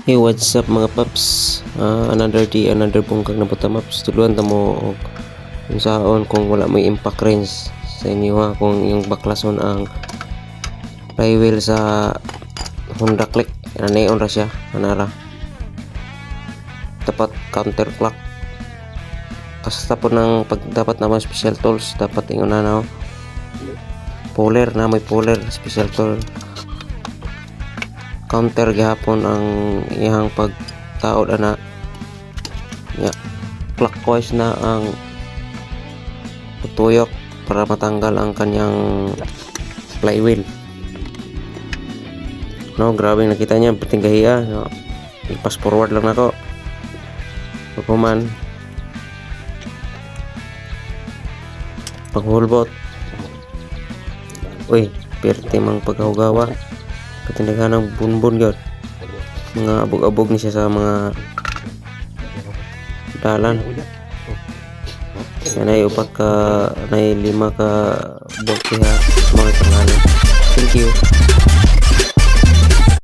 Hey, what's up mga paps? Another day, another bungkag na buta maps. Tuluan ta mo kung saon kung wala may impact range sa inyo ha. Kung yung baklason ang flywheel sa Honda Click. Neon ra siya. Anara. Dapat counterclock. Kasi tapos ng pag dapat naman special tools. Dapat ingon na polar na may polar special tool. Counter gihapon ang iyang pagtaod ana ya, clockwise na ang putuyok para matanggal ang kanyang flywheel. No, grabe nakita niya pating gahiya, no? I-pass forward lang nako pagkuman paghulbot. Uy, perte mang paghugawa katindagan ng bunbun yun, mga abog-abog ni siya sa mga dalan. Yan ay upat ka na 5 ka bolt ha mga tangalan. Thank you.